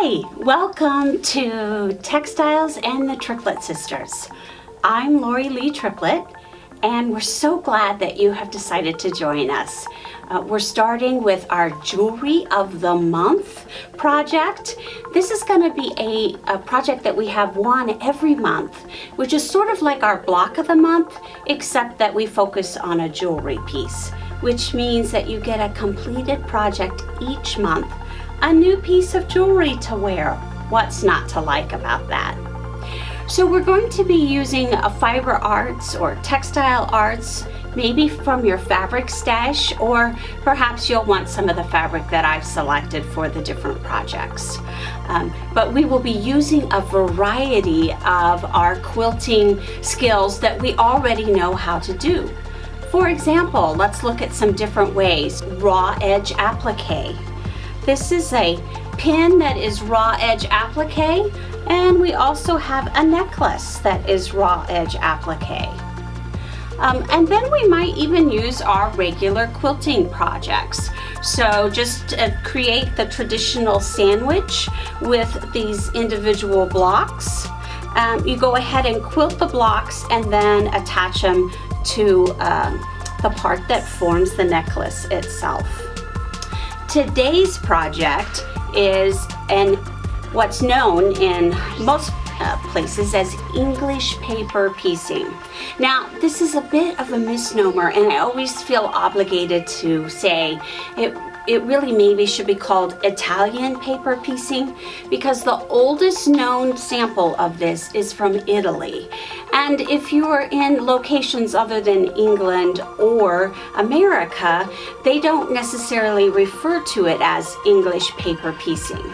Hi, welcome to Textiles and the Triplett Sisters. I'm Lee Triplett, and we're so glad that you have decided to join us. We're starting with our Jewelry of the Month project. This is going to be a project that we have one every month, which is sort of like our block of the month, except that we focus on a jewelry piece, which means that you get a completed project each month. A new piece of jewelry to wear. What's not to like about that? So we're going to be using a fiber arts or textile arts, maybe from your fabric stash, or perhaps you'll want some of the fabric that I've selected for the different projects. But we will be using a variety of our quilting skills that we already know how to do. For example, let's look at some different ways. Raw edge applique. This is a pin that is raw edge applique, and we also have a necklace that is raw edge applique. And then we might even use our regular quilting projects. So just create the traditional sandwich with these individual blocks. You go ahead and quilt the blocks and then attach them to the part that forms the necklace itself. Today's project is what's known in most places as English paper piecing. Now, this is a bit of a misnomer, and I always feel obligated to say it really maybe should be called Italian paper piecing, because the oldest known sample of this is from Italy. And if you are in locations other than England or America, they don't necessarily refer to it as English paper piecing.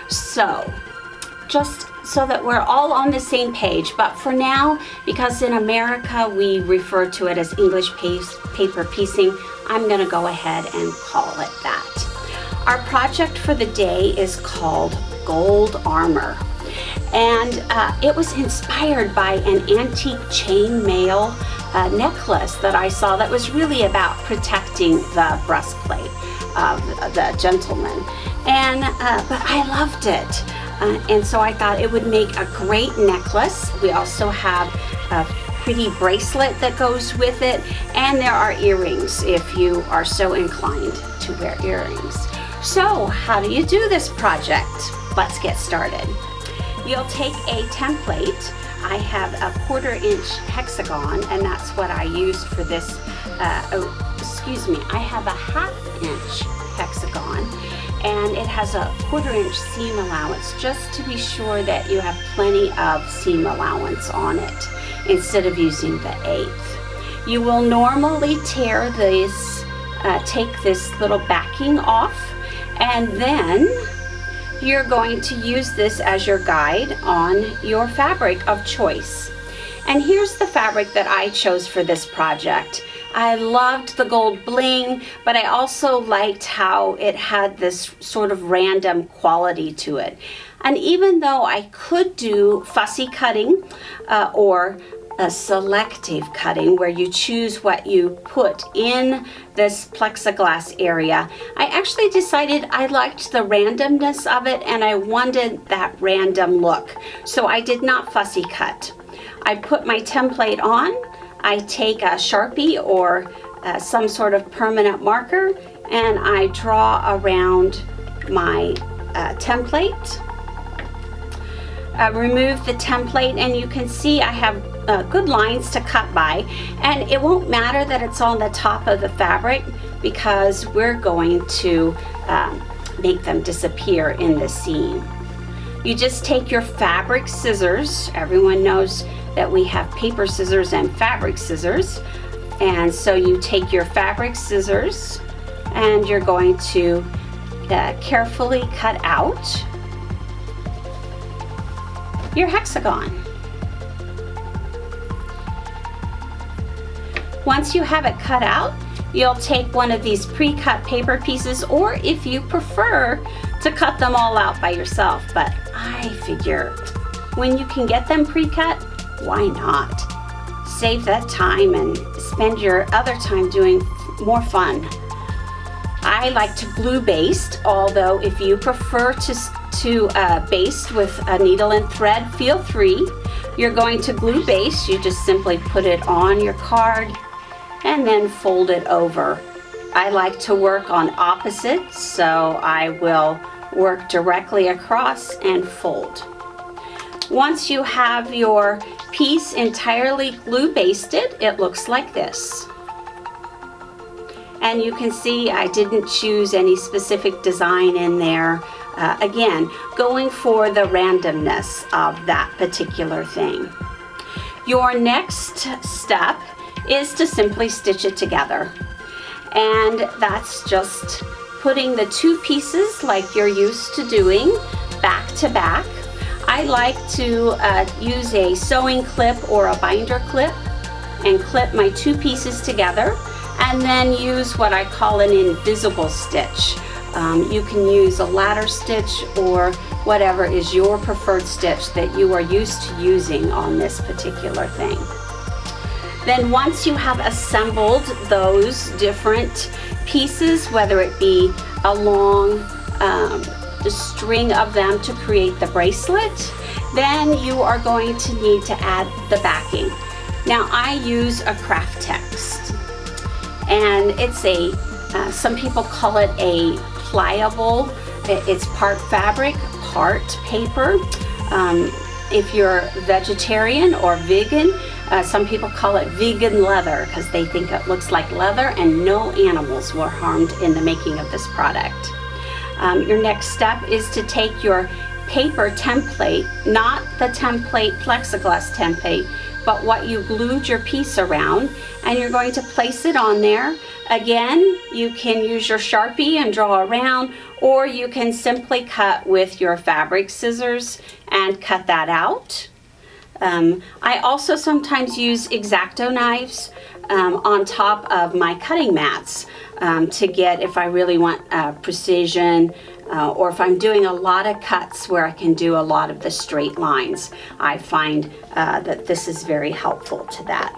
So, just so that we're all on the same page, but for now, because in America we refer to it as English paper piecing, I'm going to go ahead and call it that. Our project for the day is called Gold Armor, and it was inspired by an antique chainmail necklace that I saw that was really about protecting the breastplate of the gentleman, and but I loved it. And so I thought it would make a great necklace. We also have a pretty bracelet that goes with it, and there are earrings if you are so inclined to wear earrings. So how do you do this project? Let's get started. You'll take a template. I have a 1/4 inch hexagon, and that's what I used for this. I have a 1/2 inch hexagon, and it has a 1/4 inch seam allowance, just to be sure that you have plenty of seam allowance on it instead of using the 1/8. You will normally tear this, take this little backing off, and then you're going to use this as your guide on your fabric of choice. And here's the fabric that I chose for this project. I loved the gold bling, but I also liked how it had this sort of random quality to it. And even though I could do fussy cutting or a selective cutting, where you choose what you put in this plexiglass area, I actually decided I liked the randomness of it, and I wanted that random look. So I did not fussy cut. I put my template on. I take a Sharpie or some sort of permanent marker, and I draw around my template. Remove the template, and you can see I have good lines to cut by, and it won't matter that it's on the top of the fabric, because we're going to make them disappear in the seam. You just take your fabric scissors. Everyone knows that we have paper scissors and fabric scissors, and so you take your fabric scissors and you're going to carefully cut out your hexagon. Once you have it cut out, you'll take one of these pre-cut paper pieces, or if you prefer to cut them all out by yourself, but I figure when you can get them pre-cut, why not? Save that time and spend your other time doing more fun. I like to glue baste, although if you prefer to to baste with a needle and thread, feel free. You're going to glue base. You just simply put it on your card and then fold it over. I like to work on opposites, so I will work directly across and fold. Once you have your piece entirely glue basted, it looks like this. And you can see I didn't choose any specific design in there. Again, going for the randomness of that particular thing. Your next step is to simply stitch it together. And that's just putting the two pieces like you're used to doing back to back. I like to use a sewing clip or a binder clip and clip my two pieces together, and then use what I call an invisible stitch. You can use a ladder stitch or whatever is your preferred stitch that you are used to using on this particular thing. Then once you have assembled those different pieces, whether it be along the string of them to create the bracelet, then you are going to need to add the backing. Now I use a craft text, and it's a, some people call it a pliable, it's part fabric, part paper. If you're vegetarian or vegan, some people call it vegan leather because they think it looks like leather, and no animals were harmed in the making of this product. Your next step is to take your paper template, not the template plexiglass template, but what you glued your piece around, and you're going to place it on there. Again, you can use your Sharpie and draw around, or you can simply cut with your fabric scissors and cut that out. I also sometimes use X-Acto knives on top of my cutting mats to get, if I really want precision, or if I'm doing a lot of cuts where I can do a lot of the straight lines. I find that this is very helpful to that.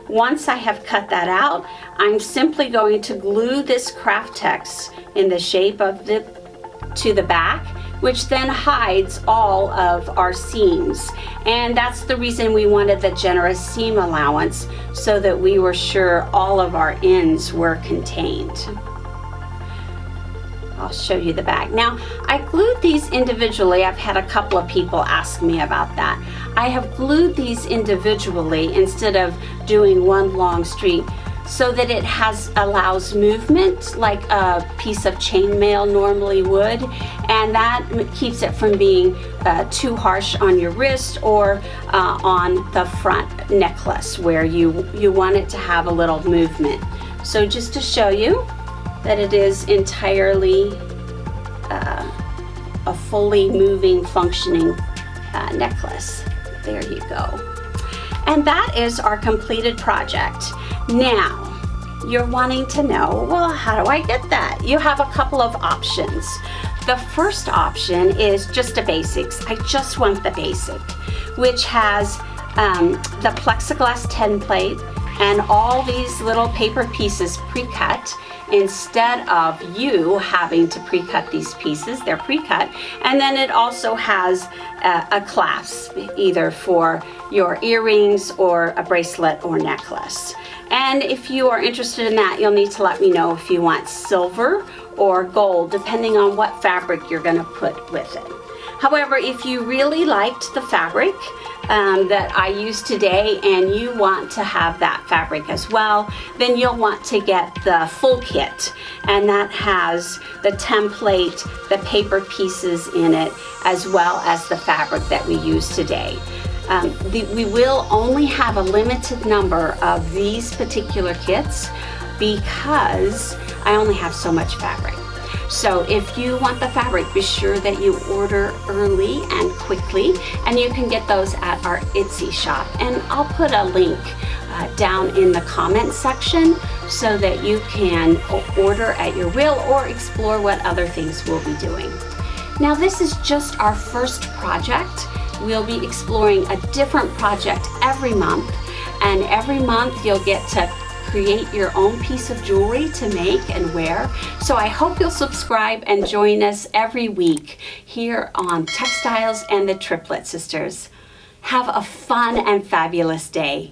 Once I have cut that out, I'm simply going to glue this craft text in the shape of to the back, which then hides all of our seams. And that's the reason we wanted the generous seam allowance, so that we were sure all of our ends were contained. I'll show you the back. Now, I glued these individually. I've had a couple of people ask me about that. I have glued these individually instead of doing one long streak, so that it allows movement like a piece of chainmail normally would, and that keeps it from being too harsh on your wrist or on the front necklace where you want it to have a little movement. So just to show you that it is entirely a fully moving, functioning necklace. There you go. And that is our completed project. Now, you're wanting to know, well, how do I get that? You have a couple of options. The first option is just a basics. I just want the basic, which has the plexiglass template and all these little paper pieces pre-cut, instead of you having to pre-cut these pieces. They're pre-cut. And then it also has a clasp, either for your earrings or a bracelet or necklace. And if you are interested in that, you'll need to let me know if you want silver or gold, depending on what fabric you're going to put with it. However, if you really liked the fabric that I used today and you want to have that fabric as well, then you'll want to get the full kit, and that has the template, the paper pieces in it, as well as the fabric that we use today. We will only have a limited number of these particular kits because I only have so much fabric. So if you want the fabric, be sure that you order early and quickly, and you can get those at our Etsy shop. And I'll put a link down in the comment section so that you can order at your will or explore what other things we'll be doing. Now, this is just our first project. We'll be exploring a different project every month, and every month you'll get to create your own piece of jewelry to make and wear. So I hope you'll subscribe and join us every week here on Textiles and the Triplett Sisters. Have a fun and fabulous day.